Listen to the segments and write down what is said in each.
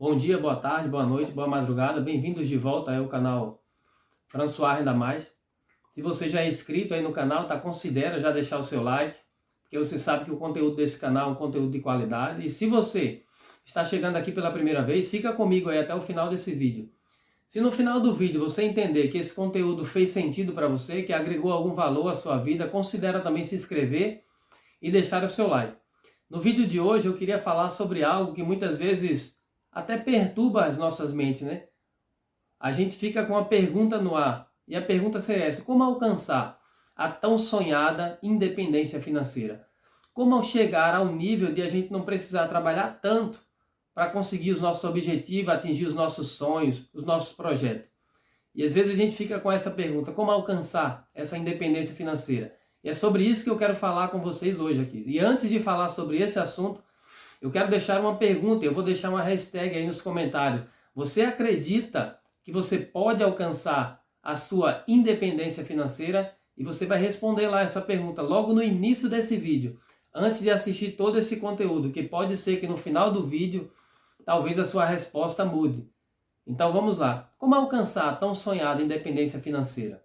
Bom dia, boa tarde, boa noite, boa madrugada. Bem-vindos de volta ao canal François Renda Mais. Se você já é inscrito aí no canal, considera já deixar o seu like, porque você sabe que o conteúdo desse canal é um conteúdo de qualidade. E se você está chegando aqui pela primeira vez, fica comigo aí até o final desse vídeo. Se no final do vídeo você entender que esse conteúdo fez sentido para você, que agregou algum valor à sua vida, considera também se inscrever e deixar o seu like. No vídeo de hoje eu queria falar sobre algo que muitas vezes até perturba as nossas mentes, né? A gente fica com uma pergunta no ar, e a pergunta seria essa: como alcançar a tão sonhada independência financeira? Como chegar ao nível de a gente não precisar trabalhar tanto para conseguir os nossos objetivos, atingir os nossos sonhos, os nossos projetos? E às vezes a gente fica com essa pergunta: como alcançar essa independência financeira? E é sobre isso que eu quero falar com vocês hoje aqui. E antes de falar sobre esse assunto, eu quero deixar uma pergunta, eu vou deixar uma hashtag aí nos comentários. Você acredita que você pode alcançar a sua independência financeira? E você vai responder lá essa pergunta logo no início desse vídeo, antes de assistir todo esse conteúdo, que pode ser que no final do vídeo, talvez a sua resposta mude. Então vamos lá. Como alcançar a tão sonhada independência financeira?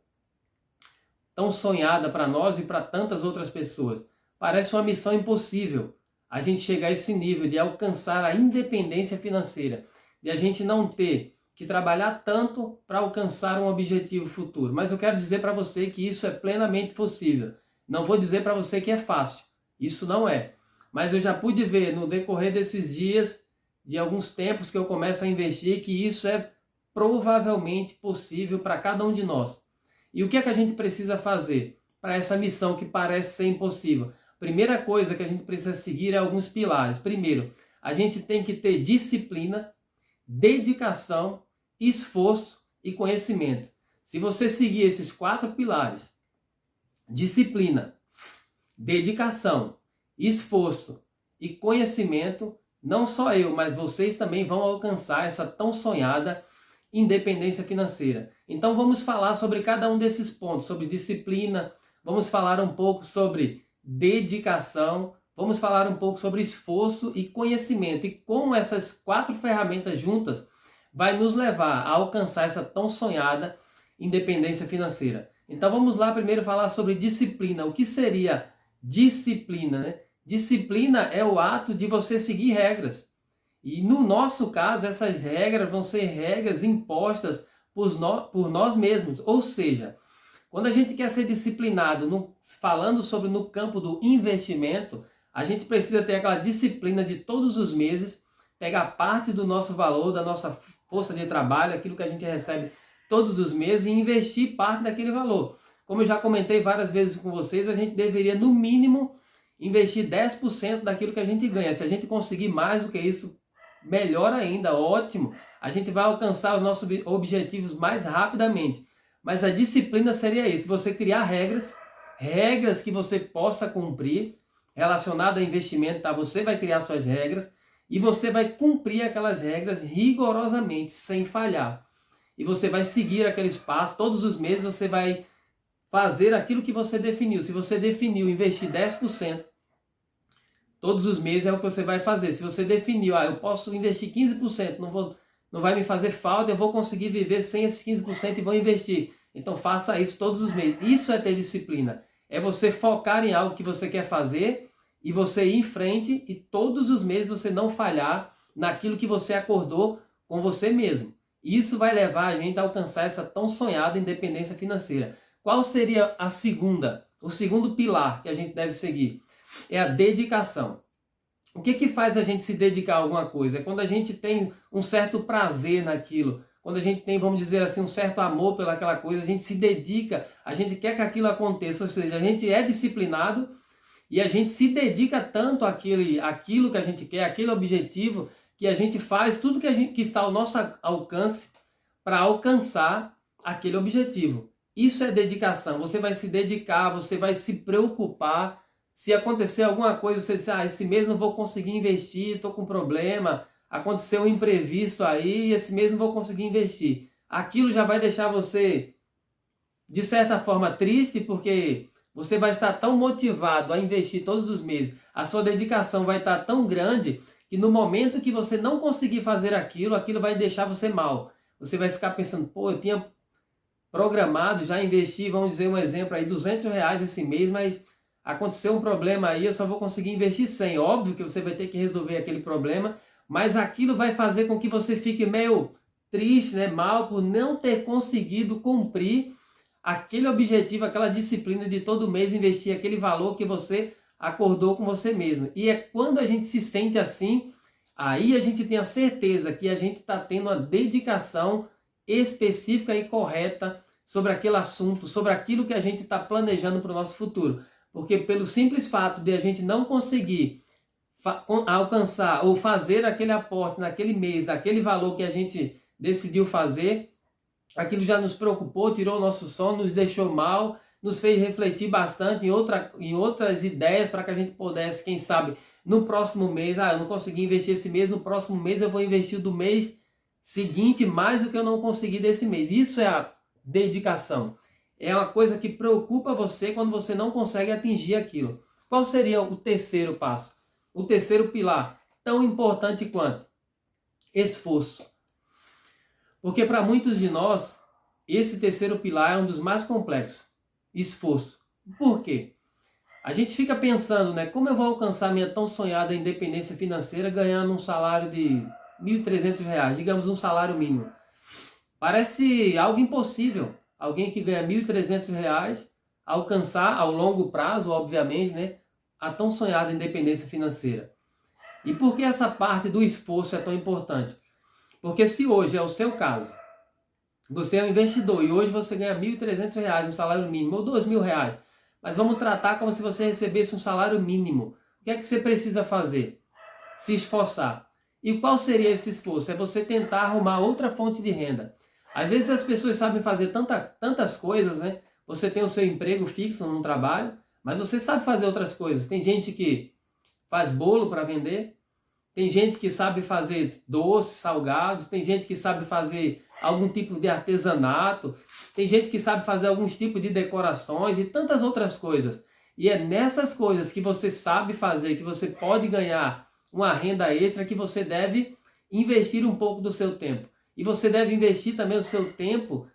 Tão sonhada para nós e para tantas outras pessoas. Parece uma missão impossível a gente chegar a esse nível de alcançar a independência financeira, de a gente não ter que trabalhar tanto para alcançar um objetivo futuro. Mas eu quero dizer para você que isso é plenamente possível. Não vou dizer para você que é fácil, isso não é. Mas eu já pude ver no decorrer desses dias, de alguns tempos que eu começo a investir, que isso é provavelmente possível para cada um de nós. E o que é que a gente precisa fazer para essa missão que parece ser impossível? Primeira coisa que a gente precisa seguir é alguns pilares. Primeiro, a gente tem que ter disciplina, dedicação, esforço e conhecimento. Se você seguir esses 4 pilares, disciplina, dedicação, esforço e conhecimento, não só eu, mas vocês também vão alcançar essa tão sonhada independência financeira. Então vamos falar sobre cada um desses pontos, sobre disciplina, vamos falar um pouco sobre dedicação, vamos falar um pouco sobre esforço e conhecimento, e como essas 4 ferramentas juntas vai nos levar a alcançar essa tão sonhada independência financeira. Então vamos lá primeiro falar sobre disciplina. O que seria disciplina, né? Disciplina é o ato de você seguir regras. E no nosso caso, essas regras vão ser regras impostas por nós mesmos. Ou seja, quando a gente quer ser disciplinado, falando sobre no campo do investimento, a gente precisa ter aquela disciplina de todos os meses, pegar parte do nosso valor, da nossa força de trabalho, aquilo que a gente recebe todos os meses, e investir parte daquele valor. Como eu já comentei várias vezes com vocês, a gente deveria, no mínimo, investir 10% daquilo que a gente ganha. Se a gente conseguir mais do que isso, melhor ainda, ótimo. A gente vai alcançar os nossos objetivos mais rapidamente. Mas a disciplina seria isso: você criar regras que você possa cumprir, relacionado a investimento, tá? Você vai criar suas regras e você vai cumprir aquelas regras rigorosamente, sem falhar. E você vai seguir aqueles passos, todos os meses você vai fazer aquilo que você definiu. Se você definiu investir 10%, todos os meses é o que você vai fazer. Se você definiu, eu posso investir 15%, não vai me fazer falta, eu vou conseguir viver sem esses 15% e vou investir. Então faça isso todos os meses. Isso é ter disciplina. É você focar em algo que você quer fazer e você ir em frente, e todos os meses você não falhar naquilo que você acordou com você mesmo. Isso vai levar a gente a alcançar essa tão sonhada independência financeira. Qual seria o segundo pilar que a gente deve seguir? É a dedicação. O que faz a gente se dedicar a alguma coisa? É quando a gente tem um certo prazer naquilo, quando a gente tem, vamos dizer assim, um certo amor pelaquela coisa, a gente se dedica, a gente quer que aquilo aconteça, ou seja, a gente é disciplinado e a gente se dedica tanto àquilo que a gente quer, aquele objetivo, que a gente faz tudo que está ao nosso alcance para alcançar aquele objetivo. Isso é dedicação. Você vai se dedicar, você vai se preocupar. Se acontecer alguma coisa, você diz: esse mês não vou conseguir investir, estou com problema, aconteceu um imprevisto aí, esse mês não vou conseguir investir. Aquilo já vai deixar você, de certa forma, triste, porque você vai estar tão motivado a investir todos os meses, a sua dedicação vai estar tão grande, que no momento que você não conseguir fazer aquilo, aquilo vai deixar você mal. Você vai ficar pensando, pô, eu tinha programado, já investi, vamos dizer um exemplo aí, R$ 200 esse mês, mas aconteceu um problema aí, eu só vou conseguir investir 100. Óbvio que você vai ter que resolver aquele problema, mas aquilo vai fazer com que você fique meio triste, né, mal, por não ter conseguido cumprir aquele objetivo, aquela disciplina de todo mês investir aquele valor que você acordou com você mesmo. E é quando a gente se sente assim, aí a gente tem a certeza que a gente está tendo uma dedicação específica e correta sobre aquele assunto, sobre aquilo que a gente está planejando para o nosso futuro. Porque pelo simples fato de a gente não conseguir alcançar ou fazer aquele aporte naquele mês, daquele valor que a gente decidiu fazer, aquilo já nos preocupou, tirou o nosso sono, nos deixou mal, nos fez refletir bastante em outras ideias para que a gente pudesse, quem sabe, no próximo mês, eu não consegui investir esse mês, no próximo mês eu vou investir do mês seguinte mais do que eu não consegui desse mês. Isso é a dedicação. É uma coisa que preocupa você quando você não consegue atingir aquilo. Qual seria o terceiro passo? O terceiro pilar, tão importante quanto? Esforço. Porque para muitos de nós, esse terceiro pilar é um dos mais complexos. Esforço. Por quê? A gente fica pensando, né, como eu vou alcançar minha tão sonhada independência financeira ganhando um salário de R$ 1.300, digamos um salário mínimo. Parece algo impossível. Alguém que ganha R$ 1.300 alcançar ao longo prazo, obviamente, né, a tão sonhada independência financeira. E por que essa parte do esforço é tão importante? Porque se hoje é o seu caso, você é um investidor e hoje você ganha R$ 1.300, um salário mínimo, ou R$ 2.000, mas vamos tratar como se você recebesse um salário mínimo. O que é que você precisa fazer? Se esforçar. E qual seria esse esforço? É você tentar arrumar outra fonte de renda. Às vezes as pessoas sabem fazer tantas coisas, né? Você tem o seu emprego fixo num trabalho, mas você sabe fazer outras coisas. Tem gente que faz bolo para vender, tem gente que sabe fazer doces, salgados, tem gente que sabe fazer algum tipo de artesanato, tem gente que sabe fazer alguns tipos de decorações e tantas outras coisas. E é nessas coisas que você sabe fazer, que você pode ganhar uma renda extra, que você deve investir um pouco do seu tempo. E você deve investir também o seu tempo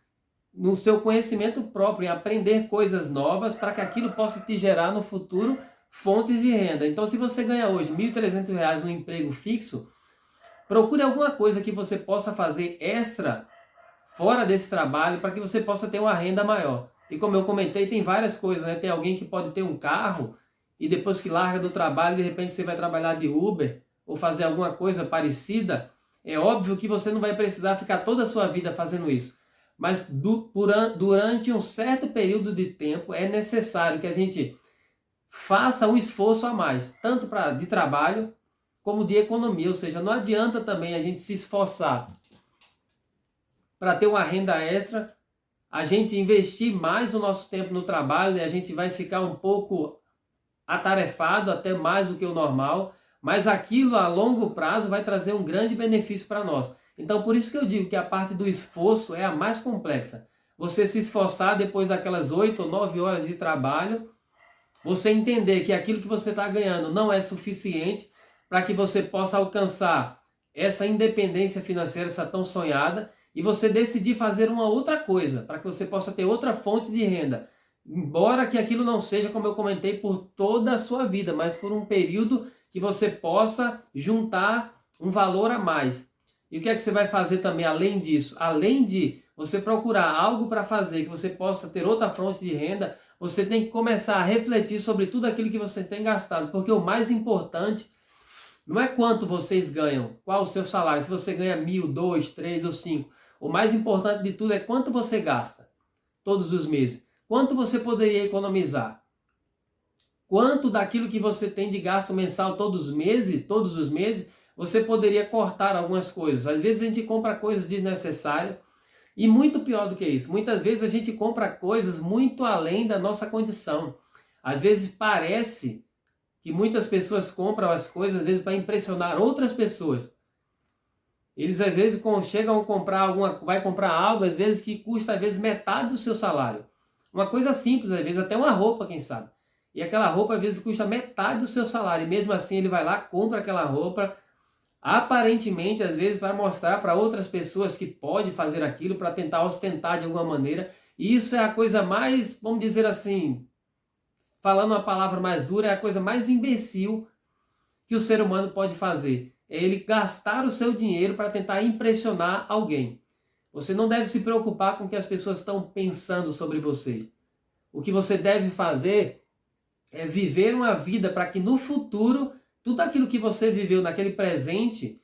no seu conhecimento próprio, em aprender coisas novas para que aquilo possa te gerar no futuro fontes de renda. Então, se você ganha hoje R$ 1.300 no emprego fixo, procure alguma coisa que você possa fazer extra fora desse trabalho para que você possa ter uma renda maior. E como eu comentei, tem várias coisas, né? Tem alguém que pode ter um carro e depois que larga do trabalho, de repente você vai trabalhar de Uber ou fazer alguma coisa parecida. É óbvio que você não vai precisar ficar toda a sua vida fazendo isso. Mas durante um certo período de tempo é necessário que a gente faça um esforço a mais, tanto de trabalho como de economia. Ou seja, não adianta também a gente se esforçar para ter uma renda extra, a gente investir mais o nosso tempo no trabalho e a gente vai ficar um pouco atarefado, até mais do que o normal, mas aquilo a longo prazo vai trazer um grande benefício para nós. Então, por isso que eu digo que a parte do esforço é a mais complexa. Você se esforçar depois daquelas 8 ou 9 horas de trabalho, você entender que aquilo que você está ganhando não é suficiente para que você possa alcançar essa independência financeira, essa tão sonhada, e você decidir fazer uma outra coisa, para que você possa ter outra fonte de renda. Embora que aquilo não seja, como eu comentei, por toda a sua vida, mas por um período que você possa juntar um valor a mais. E o que é que você vai fazer também além disso? Além de você procurar algo para fazer, que você possa ter outra fonte de renda, você tem que começar a refletir sobre tudo aquilo que você tem gastado. Porque o mais importante não é quanto vocês ganham, qual o seu salário, se você ganha 1.000, 2, 3 ou 5. O mais importante de tudo é quanto você gasta todos os meses. Quanto você poderia economizar? Quanto daquilo que você tem de gasto mensal todos os meses, você poderia cortar algumas coisas. Às vezes a gente compra coisas desnecessárias e muito pior do que isso. Muitas vezes a gente compra coisas muito além da nossa condição. Às vezes parece que muitas pessoas compram as coisas, às vezes, para impressionar outras pessoas. Eles, às vezes, chegam a comprar vai comprar algo, às vezes, que custa, às vezes, metade do seu salário. Uma coisa simples, às vezes, até uma roupa, quem sabe. E aquela roupa, às vezes, custa metade do seu salário. E mesmo assim, ele vai lá, compra aquela roupa, aparentemente, às vezes, para mostrar para outras pessoas que pode fazer aquilo, para tentar ostentar de alguma maneira. E isso é a coisa mais, vamos dizer assim, falando uma palavra mais dura, é a coisa mais imbecil que o ser humano pode fazer. É ele gastar o seu dinheiro para tentar impressionar alguém. Você não deve se preocupar com o que as pessoas estão pensando sobre você. O que você deve fazer é viver uma vida para que no futuro, tudo aquilo que você viveu naquele presente,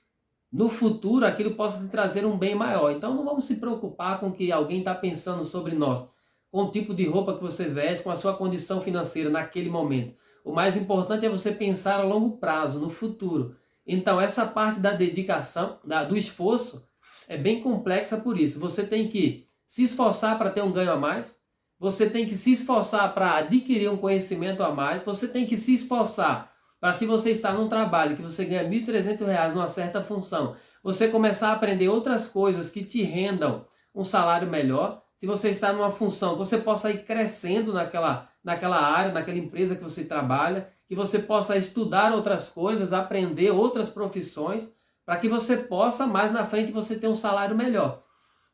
no futuro aquilo possa te trazer um bem maior. Então não vamos se preocupar com o que alguém está pensando sobre nós, com o tipo de roupa que você veste, com a sua condição financeira naquele momento. O mais importante é você pensar a longo prazo, no futuro. Então essa parte da dedicação, do esforço, é bem complexa por isso. Você tem que se esforçar para ter um ganho a mais, você tem que se esforçar para adquirir um conhecimento a mais, você tem que se esforçar para, se você está num trabalho que você ganha R$ 1.300 numa certa função, você começar a aprender outras coisas que te rendam um salário melhor. Se você está numa função que você possa ir crescendo naquela área, naquela empresa que você trabalha, que você possa estudar outras coisas, aprender outras profissões, para que você possa, mais na frente, você ter um salário melhor.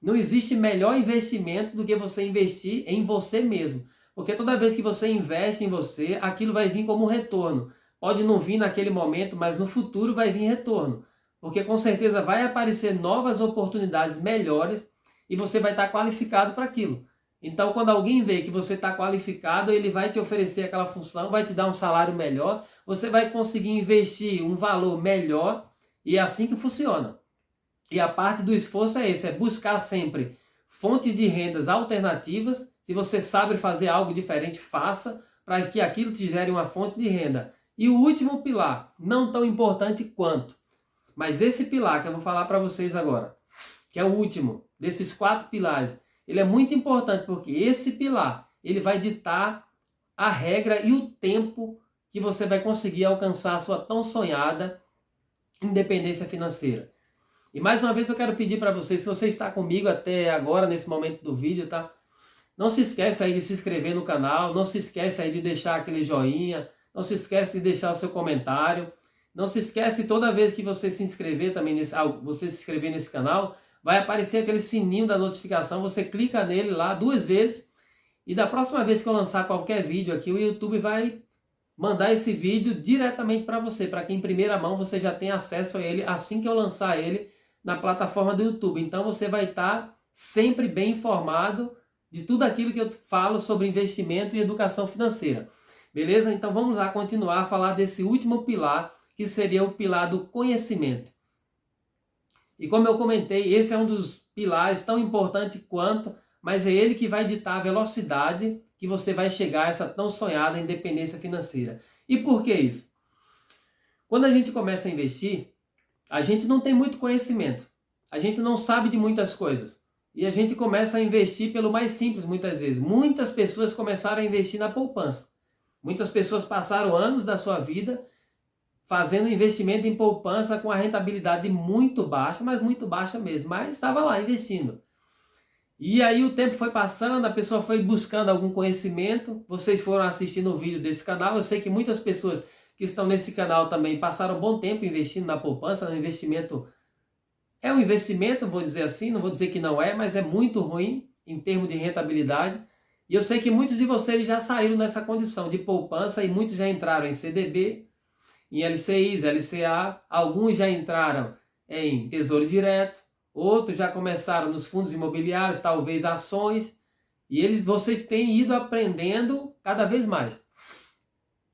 Não existe melhor investimento do que você investir em você mesmo. Porque toda vez que você investe em você, aquilo vai vir como um retorno. Pode não vir naquele momento, mas no futuro vai vir retorno. Porque com certeza vai aparecer novas oportunidades melhores e você vai estar qualificado para aquilo. Então, quando alguém vê que você está qualificado, ele vai te oferecer aquela função, vai te dar um salário melhor, você vai conseguir investir um valor melhor e é assim que funciona. E a parte do esforço é esse, é buscar sempre fontes de rendas alternativas. Se você sabe fazer algo diferente, faça, para que aquilo te gere uma fonte de renda. E o último pilar, não tão importante quanto, mas esse pilar que eu vou falar para vocês agora, que é o último desses 4 pilares, ele é muito importante porque esse pilar, ele vai ditar a regra e o tempo que você vai conseguir alcançar a sua tão sonhada independência financeira. E mais uma vez eu quero pedir para você, se você está comigo até agora, nesse momento do vídeo, tá? Não se esqueça aí de se inscrever no canal, não se esqueça aí de deixar aquele joinha, não se esqueça de deixar o seu comentário, não se esquece toda vez que você se inscrever também você se inscrever nesse canal, vai aparecer aquele sininho da notificação, você clica nele lá 2 vezes e da próxima vez que eu lançar qualquer vídeo aqui, o YouTube vai mandar esse vídeo diretamente para você, para que em primeira mão você já tenha acesso a ele assim que eu lançar ele na plataforma do YouTube. Então você vai estar sempre bem informado de tudo aquilo que eu falo sobre investimento e educação financeira. Beleza? Então vamos lá continuar a falar desse último pilar, que seria o pilar do conhecimento. E como eu comentei, esse é um dos pilares tão importante quanto, mas é ele que vai ditar a velocidade que você vai chegar a essa tão sonhada independência financeira. E por que isso? Quando a gente começa a investir, a gente não tem muito conhecimento, a gente não sabe de muitas coisas. E a gente começa a investir pelo mais simples muitas vezes. Muitas pessoas começaram a investir na poupança. Muitas pessoas passaram anos da sua vida fazendo investimento em poupança com a rentabilidade muito baixa, mas muito baixa mesmo. Mas estava lá investindo. E aí o tempo foi passando, a pessoa foi buscando algum conhecimento. Vocês foram assistindo o vídeo desse canal. Eu sei que muitas pessoas que estão nesse canal também passaram um bom tempo investindo na poupança, no investimento. É um investimento, vou dizer assim, não vou dizer que não é, mas é muito ruim em termos de rentabilidade. E eu sei que muitos de vocês já saíram nessa condição de poupança e muitos já entraram em CDB, em LCIs, LCA, alguns já entraram em Tesouro Direto, outros já começaram nos fundos imobiliários, talvez ações, e vocês têm ido aprendendo cada vez mais.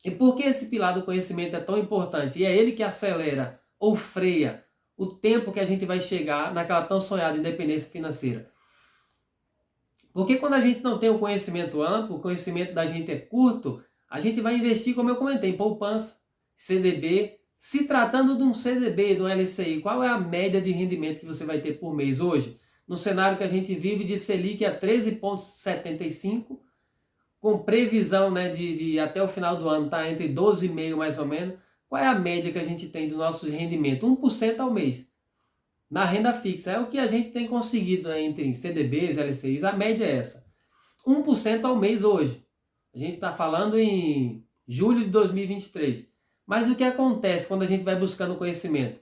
E por que esse pilar do conhecimento é tão importante? E é ele que acelera ou freia o tempo que a gente vai chegar naquela tão sonhada independência financeira. Porque quando a gente não tem um conhecimento amplo, o conhecimento da gente é curto, a gente vai investir, como eu comentei, em poupança, CDB. Se tratando de um CDB, de um LCI, qual é a média de rendimento que você vai ter por mês hoje? No cenário que a gente vive de Selic a 13,75%, com previsão, né, de até o final do ano estar entre 12,5% mais ou menos. Qual é a média que a gente tem do nosso rendimento? 1% ao mês. Na renda fixa, é o que a gente tem conseguido, né, entre CDBs, LCIs, a média é essa. 1% ao mês hoje. A gente está falando em julho de 2023. Mas o que acontece quando a gente vai buscando conhecimento?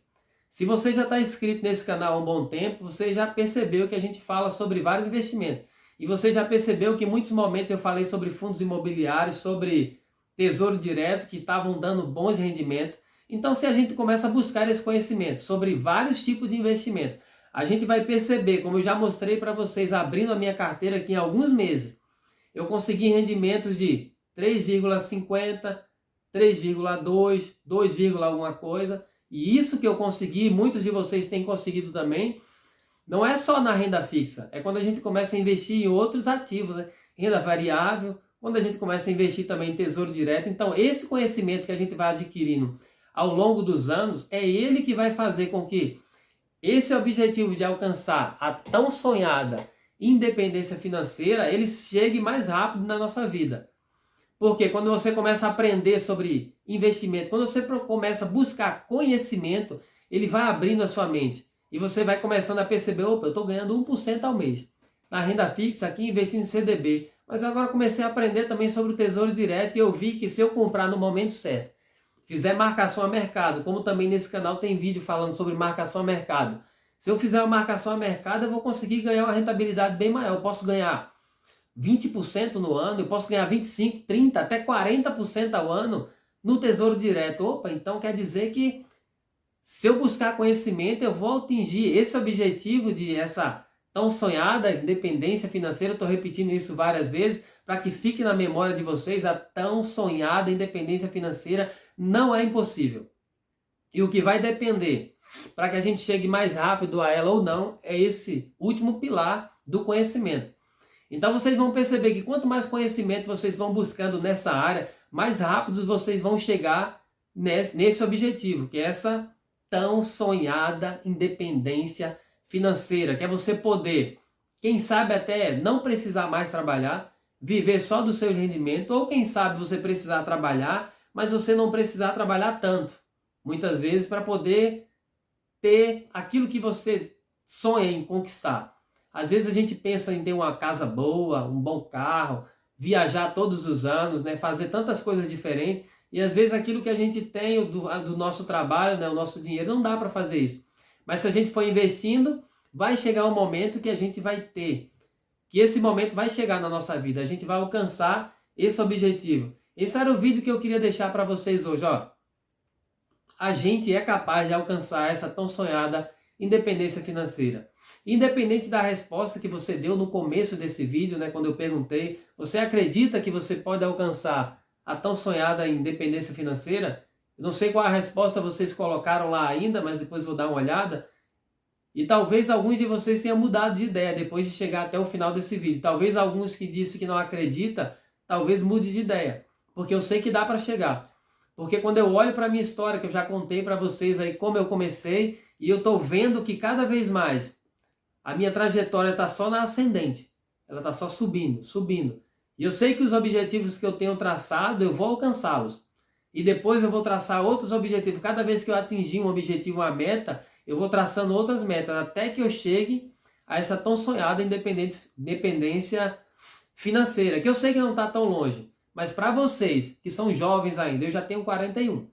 Se você já está inscrito nesse canal há um bom tempo, você já percebeu que a gente fala sobre vários investimentos. E você já percebeu que em muitos momentos eu falei sobre fundos imobiliários, sobre tesouro direto, que estavam dando bons rendimentos. Então, se a gente começa a buscar esse conhecimento sobre vários tipos de investimento, a gente vai perceber, como eu já mostrei para vocês, abrindo a minha carteira aqui em alguns meses, eu consegui rendimentos de 3,50, 3,2, 2, alguma coisa. E isso que eu consegui, muitos de vocês têm conseguido também, não é só na renda fixa, é quando a gente começa a investir em outros ativos, né? Renda variável, quando a gente começa a investir também em tesouro direto. Então, esse conhecimento que a gente vai adquirindo ao longo dos anos, é ele que vai fazer com que esse objetivo de alcançar a tão sonhada independência financeira, ele chegue mais rápido na nossa vida. Porque quando você começa a aprender sobre investimento, quando você começa a buscar conhecimento, ele vai abrindo a sua mente. E você vai começando a perceber, opa, eu estou ganhando 1% ao mês. Na renda fixa aqui, investindo em CDB. Mas eu agora comecei a aprender também sobre o Tesouro Direto e eu vi que se eu comprar no momento certo, fizer marcação a mercado, como também nesse canal tem vídeo falando sobre marcação a mercado. Se eu fizer uma marcação a mercado, eu vou conseguir ganhar uma rentabilidade bem maior. Eu posso ganhar 20% no ano, eu posso ganhar 25%, 30%, até 40% ao ano no Tesouro Direto. Opa, então quer dizer que se eu buscar conhecimento, eu vou atingir esse objetivo de essa tão sonhada independência financeira. Eu estou repetindo isso várias vezes para que fique na memória de vocês, a tão sonhada independência financeira não é impossível. E o que vai depender para que a gente chegue mais rápido a ela ou não é esse último pilar do conhecimento. Então vocês vão perceber que quanto mais conhecimento vocês vão buscando nessa área, mais rápidos vocês vão chegar nesse objetivo, que é essa tão sonhada independência financeira, que é você poder, quem sabe até não precisar mais trabalhar, viver só do seu rendimento, ou quem sabe você precisar trabalhar, mas você não precisar trabalhar tanto, muitas vezes, para poder ter aquilo que você sonha em conquistar. Às vezes a gente pensa em ter uma casa boa, um bom carro, viajar todos os anos, né, fazer tantas coisas diferentes, e às vezes aquilo que a gente tem do nosso trabalho, né, o nosso dinheiro, não dá para fazer isso. Mas se a gente for investindo, vai chegar um momento que a gente vai ter, que esse momento vai chegar na nossa vida, a gente vai alcançar esse objetivo. Esse era o vídeo que eu queria deixar para vocês hoje, ó. A gente é capaz de alcançar essa tão sonhada independência financeira. Independente da resposta que você deu no começo desse vídeo, né, quando eu perguntei, você acredita que você pode alcançar a tão sonhada independência financeira? Eu não sei qual a resposta vocês colocaram lá ainda, mas depois vou dar uma olhada. E talvez alguns de vocês tenham mudado de ideia depois de chegar até o final desse vídeo. Talvez alguns que disse que não acredita, talvez mude de ideia. Porque eu sei que dá para chegar. Porque quando eu olho para a minha história, que eu já contei para vocês aí como eu comecei, e eu estou vendo que cada vez mais a minha trajetória está só na ascendente. Ela está só subindo, subindo. E eu sei que os objetivos que eu tenho traçado, eu vou alcançá-los. E depois eu vou traçar outros objetivos. Cada vez que eu atingir um objetivo, uma meta, eu vou traçando outras metas, até que eu chegue a essa tão sonhada independência financeira, que eu sei que não está tão longe. Mas para vocês que são jovens ainda, eu já tenho 41.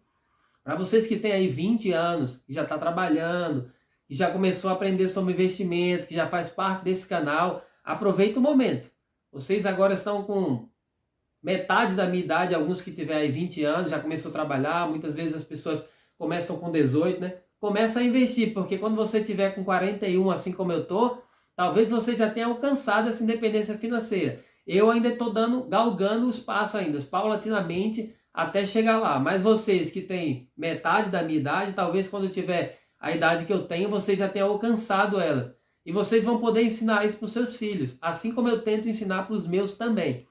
Para vocês que têm aí 20 anos, que já está trabalhando, que já começou a aprender sobre investimento, que já faz parte desse canal, aproveita o momento. Vocês agora estão com metade da minha idade, alguns que tiverem aí 20 anos, já começou a trabalhar, muitas vezes as pessoas começam com 18, né? Começa a investir, porque quando você tiver com 41, assim como eu tô, talvez você já tenha alcançado essa independência financeira. Eu ainda estou galgando os passos ainda, paulatinamente, até chegar lá. Mas vocês que têm metade da minha idade, talvez quando tiver a idade que eu tenho, vocês já tenham alcançado elas. E vocês vão poder ensinar isso para os seus filhos, assim como eu tento ensinar para os meus também.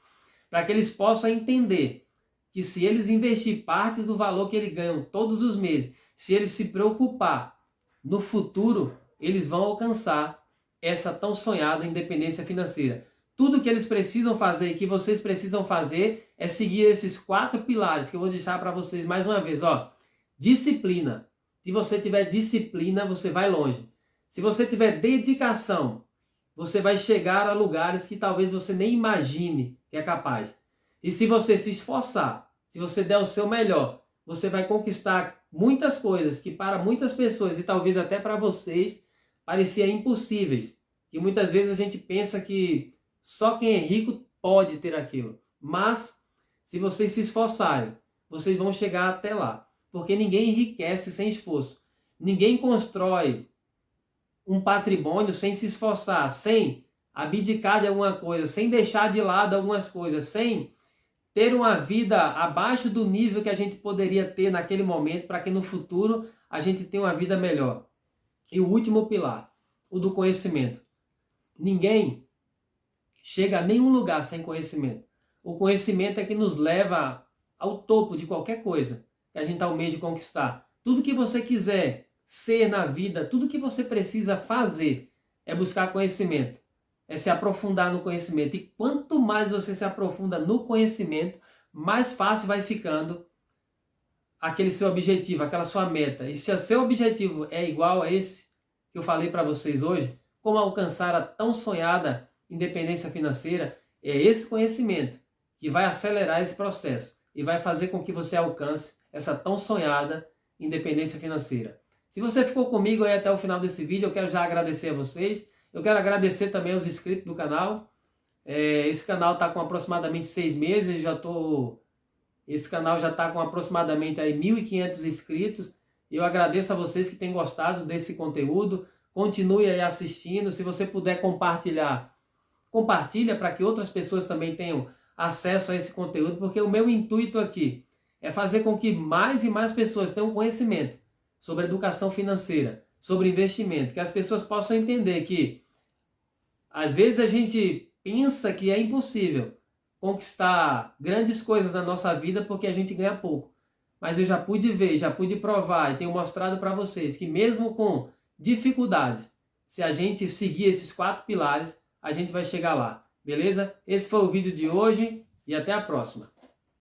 Para que eles possam entender que se eles investir parte do valor que eles ganham todos os meses, se eles se preocupar no futuro, eles vão alcançar essa tão sonhada independência financeira. Tudo que eles precisam fazer e que vocês precisam fazer é seguir esses 4 pilares que eu vou deixar para vocês mais uma vez. Ó. Disciplina. Se você tiver disciplina, você vai longe. Se você tiver dedicação, você vai chegar a lugares que talvez você nem imagine que é capaz. E se você se esforçar, se você der o seu melhor, você vai conquistar muitas coisas que para muitas pessoas e talvez até para vocês pareciam impossíveis, que muitas vezes a gente pensa que só quem é rico pode ter aquilo, mas se vocês se esforçarem, vocês vão chegar até lá, porque ninguém enriquece sem esforço, ninguém constrói um patrimônio sem se esforçar, sem abdicar de alguma coisa, sem deixar de lado algumas coisas, sem ter uma vida abaixo do nível que a gente poderia ter naquele momento, para que no futuro a gente tenha uma vida melhor. E o último pilar, o do conhecimento. Ninguém chega a nenhum lugar sem conhecimento. O conhecimento é que nos leva ao topo de qualquer coisa que a gente almeja conquistar. Tudo que você quiser ser na vida, tudo que você precisa fazer é buscar conhecimento, é se aprofundar no conhecimento. E quanto mais você se aprofunda no conhecimento, mais fácil vai ficando aquele seu objetivo, aquela sua meta. E se o seu objetivo é igual a esse que eu falei para vocês hoje, como alcançar a tão sonhada independência financeira, é esse conhecimento que vai acelerar esse processo e vai fazer com que você alcance essa tão sonhada independência financeira. Se você ficou comigo aí até o final desse vídeo, eu quero já agradecer a vocês. Eu quero agradecer também aos inscritos do canal. Esse canal está com aproximadamente 6 meses, esse canal já está com aproximadamente aí 1.500 inscritos. Eu agradeço a vocês que têm gostado desse conteúdo. Continue aí assistindo. Se você puder compartilha para que outras pessoas também tenham acesso a esse conteúdo, porque o meu intuito aqui é fazer com que mais e mais pessoas tenham conhecimento sobre educação financeira, sobre investimento, que as pessoas possam entender que às vezes a gente pensa que é impossível conquistar grandes coisas na nossa vida porque a gente ganha pouco. Mas eu já pude ver, já pude provar e tenho mostrado para vocês que mesmo com dificuldades, se a gente seguir esses 4 pilares, a gente vai chegar lá, beleza? Esse foi o vídeo de hoje e até a próxima.